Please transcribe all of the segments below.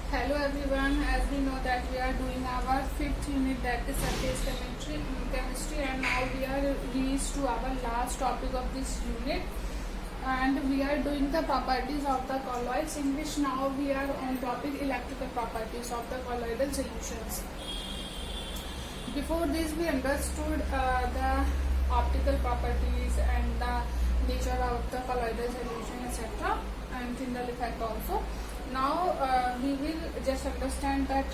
Hello everyone, as we know that we are doing our fifth unit, that is surface chemistry, and now we are reached to our last topic of this unit, and we are doing the properties of the colloids, in which now we are on topic electrical properties of the colloidal solutions. Before this we understood the optical properties and the nature of the colloidal solution, etc., and Tyndall effect also. Now we will just understand that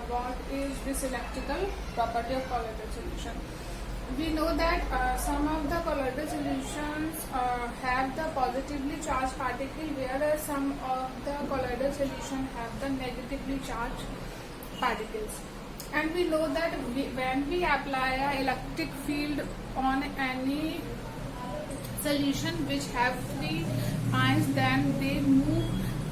what is this electrical property of colloidal solution. We know that some of the colloidal solutions have the positively charged particle, whereas some of the colloidal solution have the negatively charged particles. And we know that when we apply an electric field on any solution which have free ions, then they move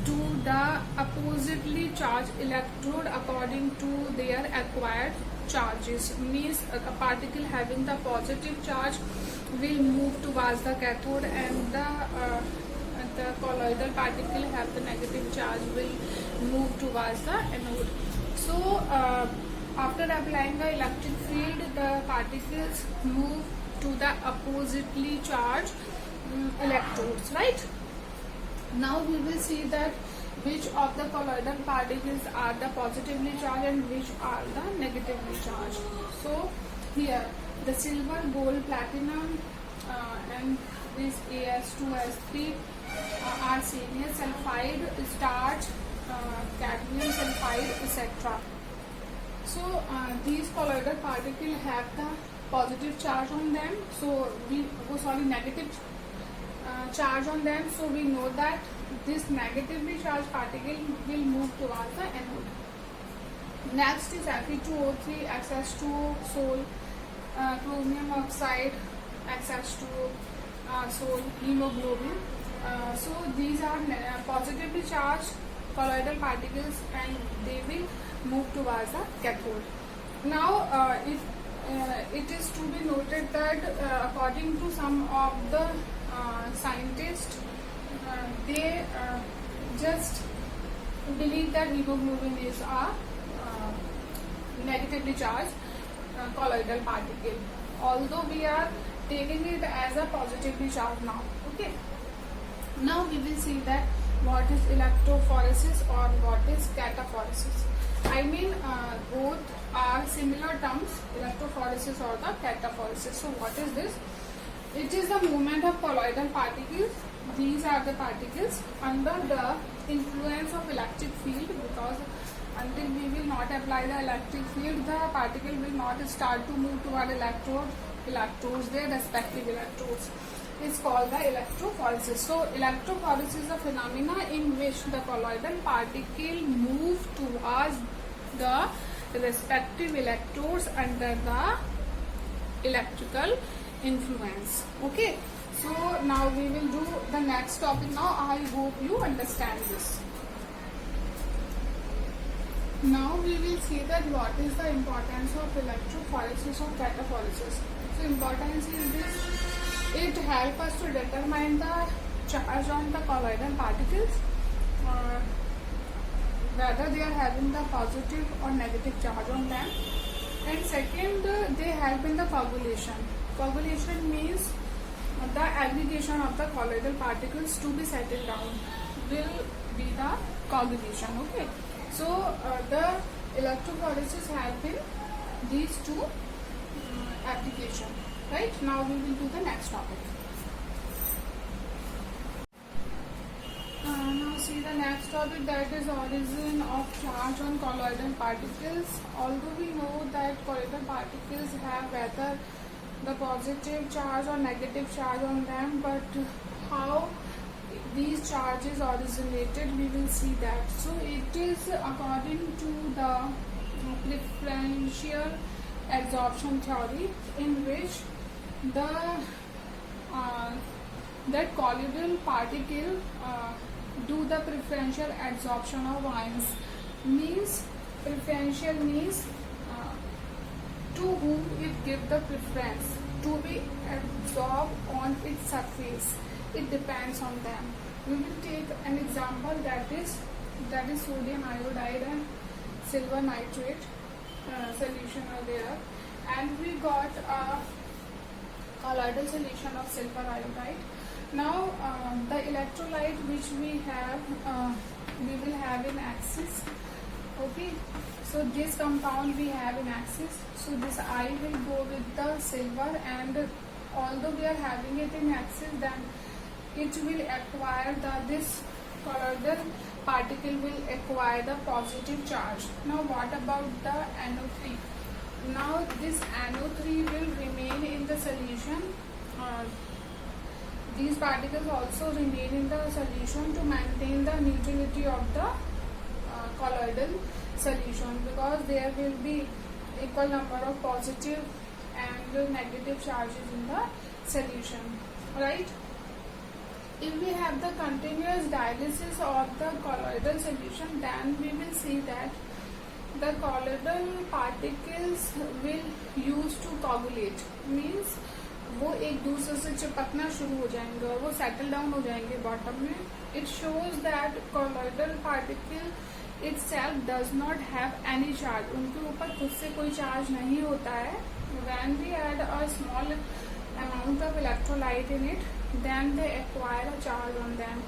to the oppositely charged electrode according to their acquired charges. Means a particle having the positive charge will move towards the cathode, and the colloidal particle have the negative charge will move towards the anode. So after applying the electric field, the particles move to the oppositely charged electrodes, right? Now we will see that which of the colloidal particles are the positively charged and which are the negatively charged. So here the silver, gold, platinum and this As2S3 arsenic sulfide, starch, cadmium sulfide, etc. So these colloidal particles have the positive charge on them. So negative charge on them. So we know that this negatively charged particle will move towards the anode. Next is Fe2O3, XH2O, Sol, chromium oxide, XH2O, Sol, hemoglobin. So these are positively charged colloidal particles, and they will move towards the cathode. Now it is to be noted that according to some of the scientists, they just believe that hemoglobin is a negatively charged colloidal particle, although we are taking it as a positively charged now. Okay. Now we will see that what is electrophoresis or what is cataphoresis. I mean both are similar terms, electrophoresis or the cataphoresis. So what is this? It is the movement of colloidal particles. These are the particles under the influence of electric field, because until we will not apply the electric field, the particle will not start to move toward electrodes, their respective electrodes. It's called the electrophoresis. So electrophoresis is a phenomena in which the colloidal particle move towards the respective electrodes under the electrical influence. Okay, so now we will do the next topic. Now I hope you understand this. Now we will see that what is the importance of electrophoresis or cataphoresis. So importance is this: it helps us to determine the charge on the colloidal particles, whether they are having the positive or negative charge on them. And second, they help in the coagulation. Coagulation means the aggregation of the colloidal particles to be settled down will be the coagulation. Okay. So the electrophoresis have been these two applications. Right. Now we will do the next topic. Now see the next topic, that is origin of charge on colloidal particles. Although we know that colloidal particles have whether the positive charge or negative charge on them, but how these charges originated, we will see that. So it is according to the preferential absorption theory, in which that colloidal particle do the preferential absorption of ions. Means preferential means to whom it give the preference to be absorbed on its surface. It depends on them. We will take an example, that is that is sodium iodide and silver nitrate solution are there, and we got a colloidal solution of silver iodide. Now the electrolyte which we will have in axis. Okay, so this compound we have in axis, so this I will go with the silver, and although we are having it in axis, then it will acquire this colloidal particle will acquire the positive charge. Now what about the NO3? Now this NO3 will remain in the solution. These particles also remain in the solution to maintain the neutrality of the colloidal solution, because there will be equal number of positive and negative charges in the solution, right? If we have the continuous dialysis of the colloidal solution, then we will see that the colloidal particles will use to coagulate, means वो एक दूसरे से चिपकना शुरू हो जाएंगे और वो settle down हो जाएंगे बॉटम में. It shows that colloidal particle itself does not have any charge. उनके ऊपर खुद से कोई चार्ज नहीं होता है. When we add a small amount of electrolyte in it, then they acquire a charge on them.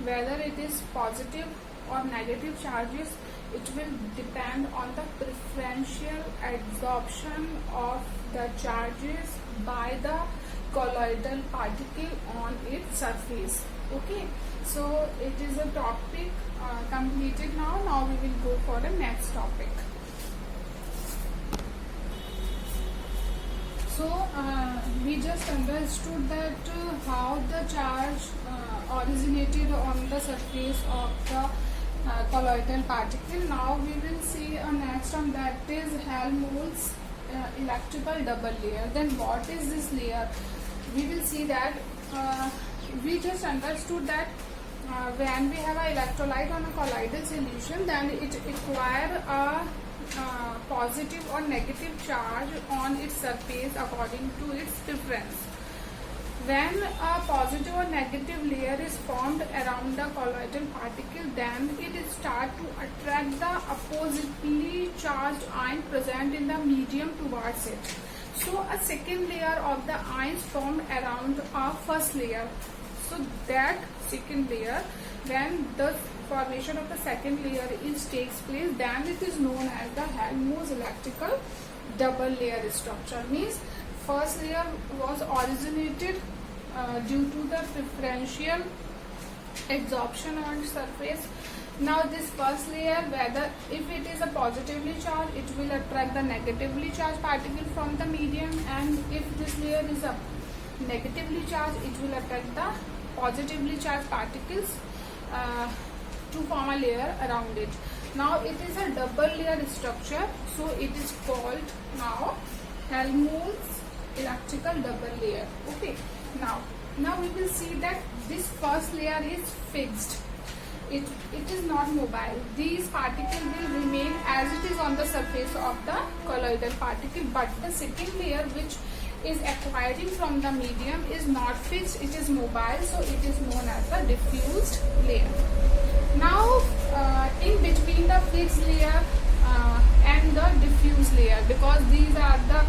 Whether it is positive or negative charges, it will depend on the preferential adsorption of the charges by the colloidal particle on its surface. Okay, so it is a topic completed now. Now we will go for the next topic. So we just understood that how the charge originated on the surface of the colloidal particle. Now we will see a next one, that is Helmholtz electrical double layer. Then what is this layer? We will see that we just understood that when we have an electrolyte on a colloidal solution, then it acquire a positive or negative charge on its surface according to its preference. When a positive or negative layer is formed around the colloidal particle, then it starts to attract the oppositely charged ion present in the medium towards it. So a second layer of the ions formed around a first layer. So that second layer, when the formation of the second layer takes place, then it is known as the Helmholtz electrical double layer structure. Means first layer was originated due to the preferential adsorption on surface. Now this first layer, whether if it is a positively charged, it will attract the negatively charged particle from the medium, and if this layer is a negatively charged, it will attract the positively charged particles to form a layer around it. Now it is a double layer structure, so it is called now Helmholtz electrical double layer. Okay, now we will see that this first layer is fixed. It is not mobile. These particles will remain as it is on the surface of the colloidal particle, but the second layer, which is acquiring from the medium, is not fixed, it is mobile, so it is known as the diffused layer. Now in between the fixed layer and the diffuse layer, because these are the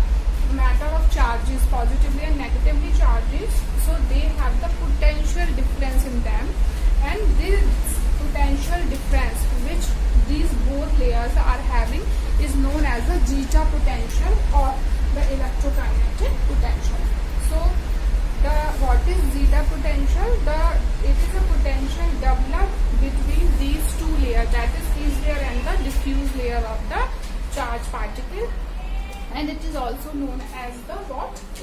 matter of charges, positively and negatively charges, so they have the potential difference in them, and this potential difference which these both layers are having is known as the zeta potential or the electrokinetic potential. So what is zeta potential? It is a potential developed between these two layers, that is fixed layer and the diffuse layer of the charged particle, and it is also known as the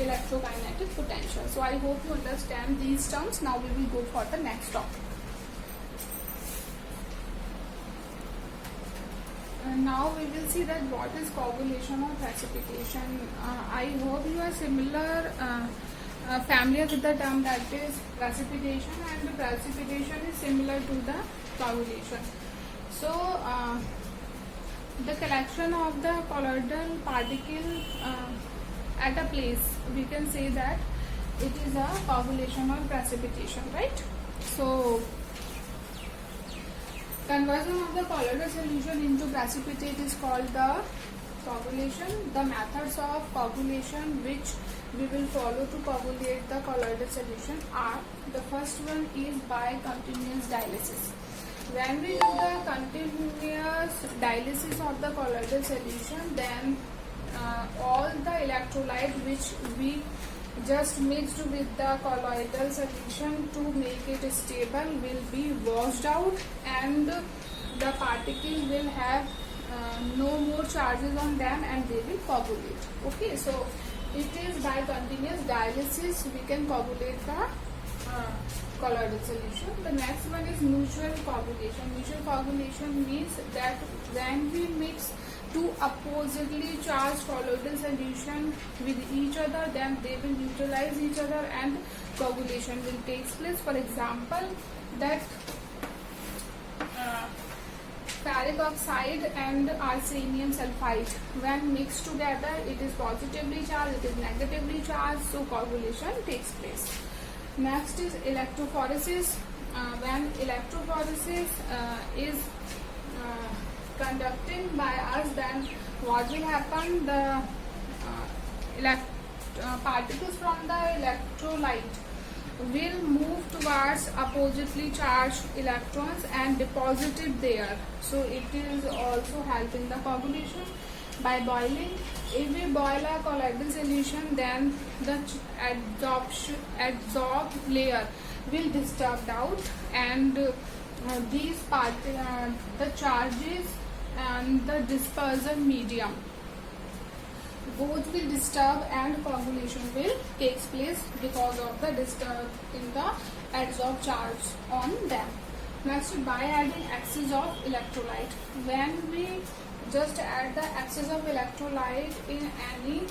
electrokinetic potential. So I hope you understand these terms. Now we will go for the next topic. Now we will see that what is coagulation or precipitation. I hope you are familiar with the term, that is precipitation, and the precipitation is similar to the coagulation. So the collection of the colloidal particle at a place, we can say that it is a coagulation or precipitation, right? So Conversion of the colloidal solution into precipitate is called the coagulation. The methods of coagulation which we will follow to coagulate the colloidal solution are: the first one is by continuous dialysis. When we do the continuous dialysis of the colloidal solution, then all the electrolyte which we just mixed with the colloidal solution to make it stable will be washed out, and the particles will have no more charges on them and they will coagulate. Okay, so it is by continuous dialysis we can coagulate the colloidal solution. The next one is mutual coagulation. Mutual coagulation means that when we mix two oppositely charged colloidal solution with each other, then they will neutralize each other and coagulation will take place. For example, that ferric oxide and arsenium sulfide, when mixed together, it is positively charged, it is negatively charged, so coagulation takes place. Next is electrophoresis. When electrophoresis is conducting by us, then what will happen? The particles from the electrolyte will move towards oppositely charged electrons and deposit it there. So it is also helping the coagulation. By boiling, if we boil a colloidal solution, then the adsorbed layer will disturbed out, and these the charges and the dispersion medium both will disturb and coagulation will take place because of the disturb in the adsorbed charge on them. Next, by adding excess of electrolyte. When we just add the excess of electrolyte in any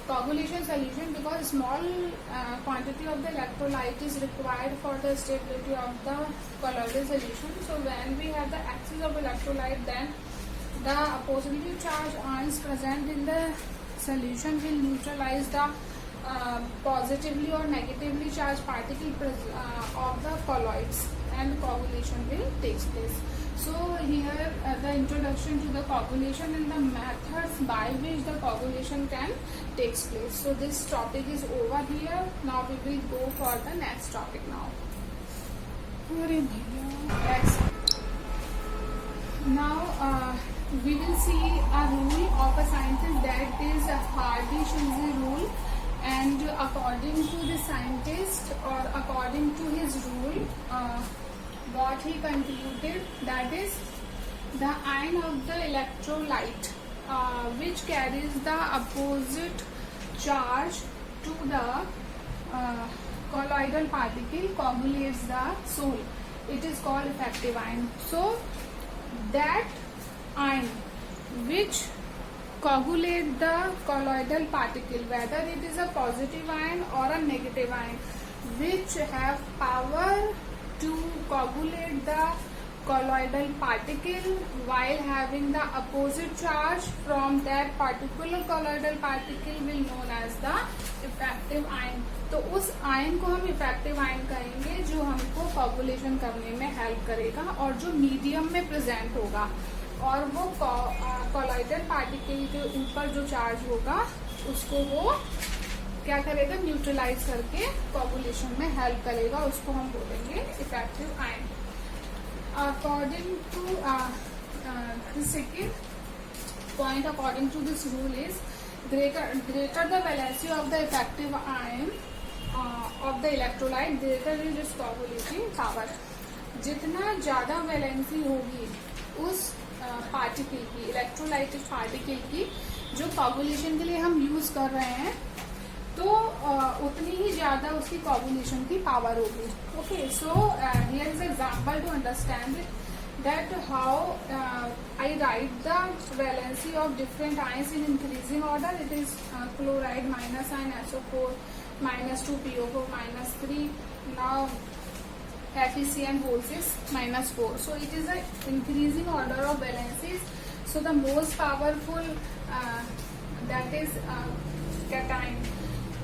coagulation solution, because small quantity of the electrolyte is required for the stability of the colloidal solution. So when we have the excess of electrolyte, then the oppositely charged ions present in the solution will neutralize the positively or negatively charged particle of the colloids, and coagulation will take place. So here the introduction to the coagulation and the methods by which the coagulation can take place. So this topic is over here. Now we will go for the next topic now. Next. Now we will see a rule of a scientist, that is a Hardy-Schulze rule, and according to the scientist, or according to his rule, what he concluded, that is the ion of the electrolyte which carries the opposite charge to the colloidal particle coagulates the soul. It is called effective ion. So that ion which coagulate the colloidal particle, whether it is a positive ion or a negative ion, which have power to coagulate the colloidal particle while having the opposite charge from that particular colloidal particle, will known as the effective ion. तो उस ion को हम effective ion कहेंगे जो हमको coagulation करने में help करेगा और जो मीडियम में प्रेजेंट होगा, और वो कोलाइडल पार्टिकल के ऊपर जो चार्ज होगा उसको वो क्या करेगा, न्यूट्रलाइज करके कोगुलेशन में हेल्प करेगा, उसको हम बोलेंगे effective ion. According to second point according to this rule is greater the valency of the effective ion of the electrolyte, greater is its coagulating power. जितना ज्यादा वैलेंसी होगी उस पार्टिकल की, इलेक्ट्रोलाइटिक पार्टिकल की, जो कोगुलेशन के लिए हम यूज कर रहे हैं, तो उतनी ही ज्यादा उसकी कोगुलेशन की पावर होगी. Okay, so here is example to understand it, that how I write the valency of different ions in increasing order. It is chloride minus ion, SO4 minus 2, PO4 minus 3, now FeCN whole 6 minus 4. So it is an increasing order of valencies. So the most powerful that is cation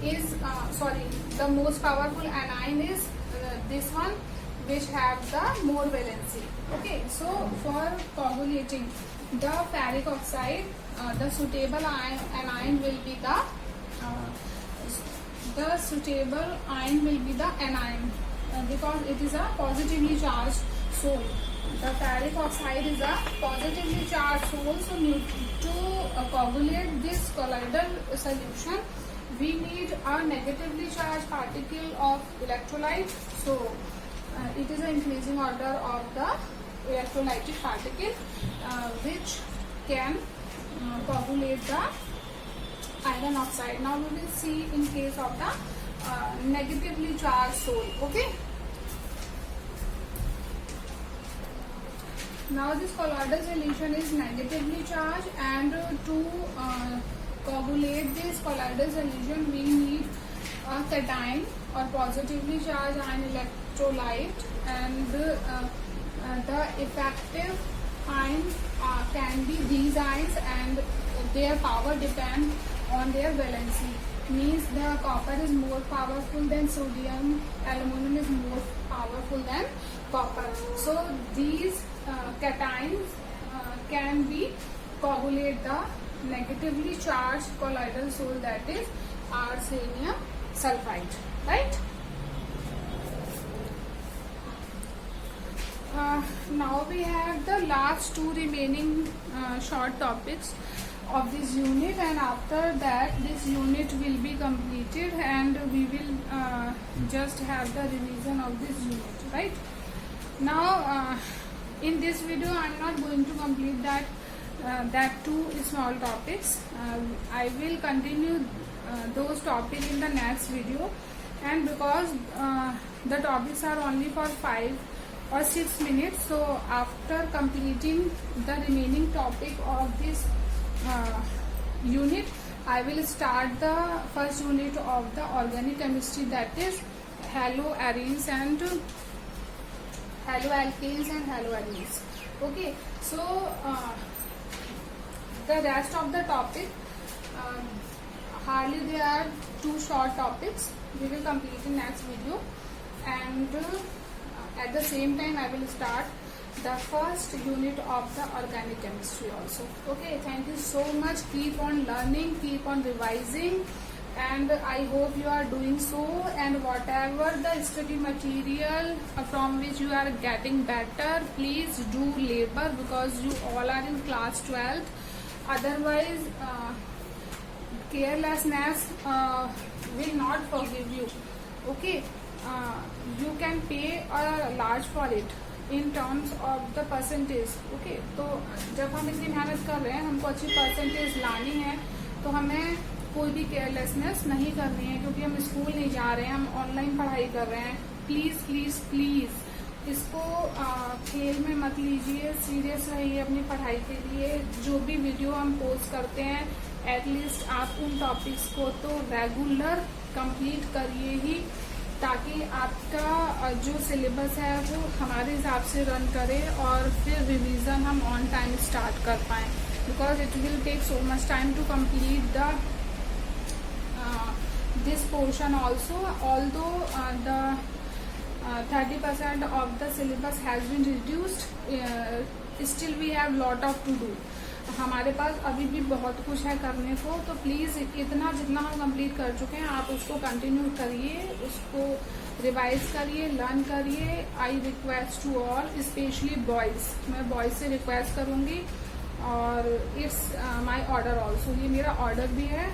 is the most powerful anion is this one, which have the more valency. Okay, so for coagulating the ferric oxide, the suitable anion will be the anion, because it is a positively charged salt. The ferric oxide is a positively charged salt. So to coagulate this colloidal solution, we need a negatively charged particle of electrolyte. So it is an increasing order of the electrolytic particle which can coagulate the iron oxide. Now we will see in case of the negatively charged salt. Okay. Now this colloidal solution is negatively charged, and to coagulate this colloidal solution we need a cation or positively charged ion electrolyte, and the effective ion can be these ions, and their power depends on their valency. Means the copper is more powerful than sodium, aluminum is more powerful than copper. So these cations can be coagulate the negatively charged colloidal salt, that is arsenium sulfide, right? Now we have the last two remaining short topics of this unit, and after that this unit will be completed and we will just have the revision of this unit, right? Now in this video I am not going to complete that two small topics. I will continue those topics in the next video, and because the topics are only for 5 or 6 minutes, so after completing the remaining topic of this unit, I will start the first unit of the organic chemistry, that is haloarenes and haloalkanes and haloarenes. Okay, so the rest of the topic, hardly there are 2 short topics. We will complete in next video, and at the same time I will start the first unit of the organic chemistry also. Okay, thank you so much. Keep on learning, keep on revising, and I hope you are doing so. And whatever the study material from which you are getting better, please do labor, because you all are in class 12th. Otherwise carelessness will not forgive you. Okay, you can pay a large for it in terms of the percentage. Okay, तो जब हम इतनी मेहनत कर रहे हैं, हमको अच्छी परसेंटेज लानी है, तो हमें कोई भी केयरलेसनेस नहीं करनी है, क्योंकि हम स्कूल नहीं जा रहे हैं, हम ऑनलाइन पढ़ाई कर रहे हैं. प्लीज प्लीज प्लीज इसको खेल में मत लीजिए, सीरियस रहिए अपनी पढ़ाई के लिए. जो भी वीडियो हम पोस्ट करते हैं, एटलीस्ट आप उन टॉपिक्स को तो रेगुलर कंप्लीट करिए ही, ताकि आपका जो सिलेबस है वो हमारे हिसाब से रन करे, और फिर रिवीजन हम ऑन टाइम स्टार्ट कर पाएँ, because it will take so much time to complete the this portion also. Although the 30% of the syllabus has been reduced, still we have lot of to do. हमारे पास अभी भी बहुत कुछ है करने को, तो प्लीज़ इतना जितना हम कंप्लीट कर चुके हैं आप उसको कंटिन्यू करिए, उसको रिवाइज करिए, लर्न करिए. I request to all, specially boys, मैं बॉयज़ से रिक्वेस्ट करूँगी, और इट्स माई ऑर्डर ऑल्सो, ये मेरा ऑर्डर भी है.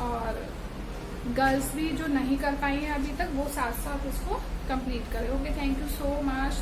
और गर्ल्स भी जो नहीं कर पाई हैं अभी तक, वो साथ साथ इसको कंप्लीट करें. Okay, thank you so much.